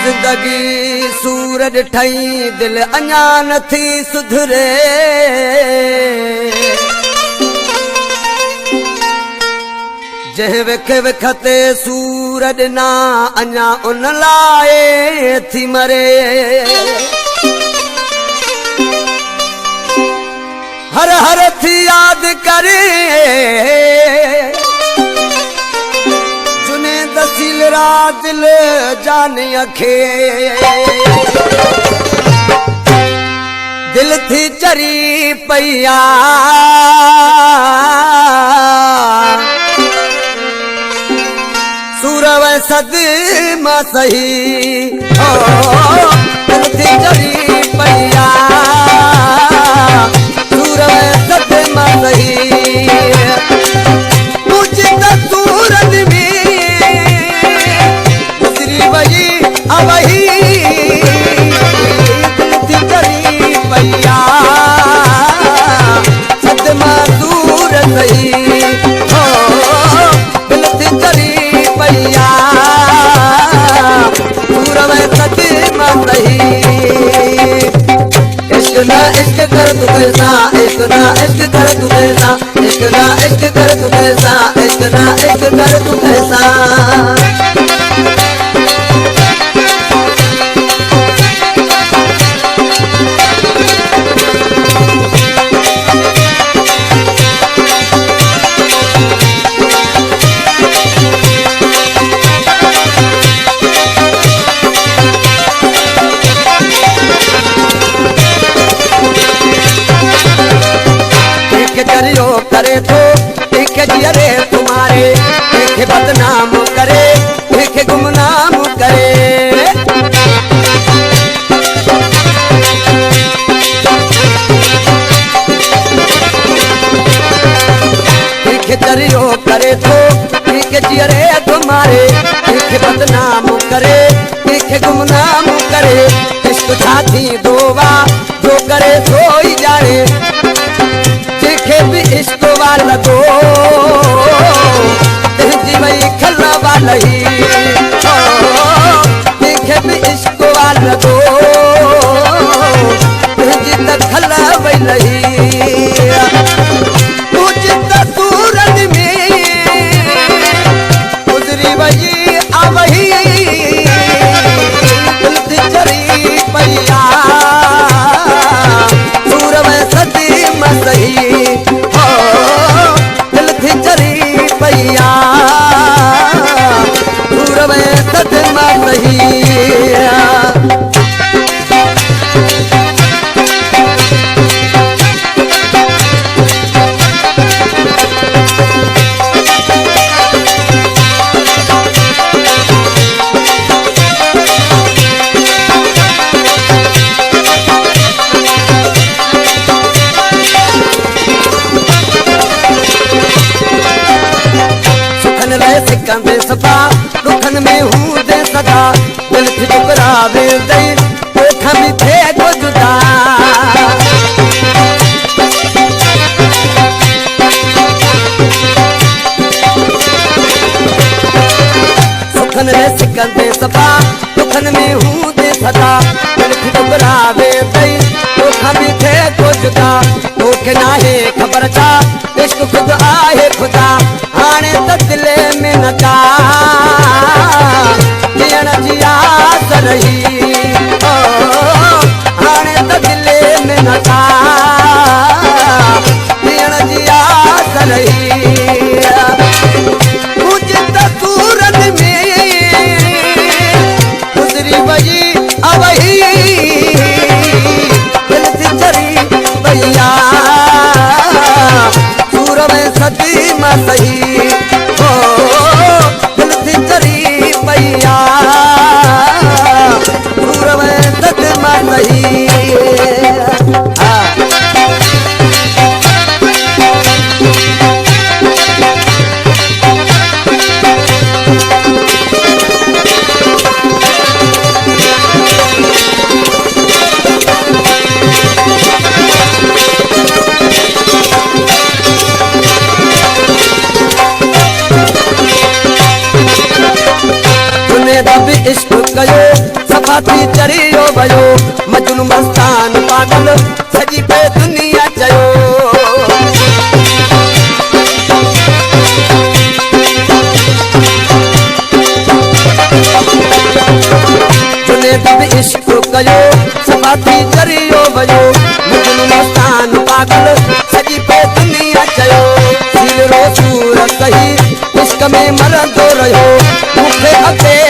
जिंदगी सूरज ठई दिल अञा नथी सुधरे जंहिं विख विख ते सूरज ना अञा उन लाए थी मरे हर हर थी याद करे दसिल रात दिल जाने अखे दिल थी चरी पैया सूरव सद मां सही दिल थी चरी पैया सूरव सद मां सही मुझे तो सूरज में वही दिल चरी पैया सदमा दूर सही हो दिल चरी पैया सूरव सदमा सही इश्क ना इश्क कर तू कैसा इश्क ना इश्क कर तू कैसा इश्क ना इश्क कर तू कैसा इश्क ना इश्क कर तू कैसा करे तो एक जियरे तुम्हारे एक बदनाम करे एक गुमनाम करे एक दरियो करे तो एक जियरे तुम्हारे एक बदनाम करे एक गुमनाम करे इश्क साथी दोवा जो करे सोई जाने भी इश्क वाला दो जीवई खला वाला ही देखे भी इश्क वाला दो जित खला वाला ही मुझे सूरज में गुजरी वही आवही दिल चरी पैया सूरव सदी मसही सूरव सदमा सही सिकंदे सफा दुखन में हूँ दे सदा दिल थी टुकरावे दई ओठा भी थे को जुदा सुखन रे सिकंदे सफा दुखन में हूँ दे सदा दिल थी टुकरावे दई ओठा भी थे को जुदा ओके ना है खबर था इश्क खुद आहे खुदा आने तो दिले में नचा जियण जी आस रही आने तो दिले में नचा जियण जी आस रही मुझे तो सूरज में गुजरी वही अवही दिल से चरी भैया सूरव सदी मां सही हो दिल से चरी पैया सूरव सदमा सही इश्क कयो सफाती चरियो भयो मजनू मस्तान पागल सजी पे दुनिया चयो इश्क कयो सफाती चरियो भयो मजनू मस्तान पागल सजी पे दुनिया चयो सीरो सूरत कही इश्क में मरंदो रहो मूंखे अॻिते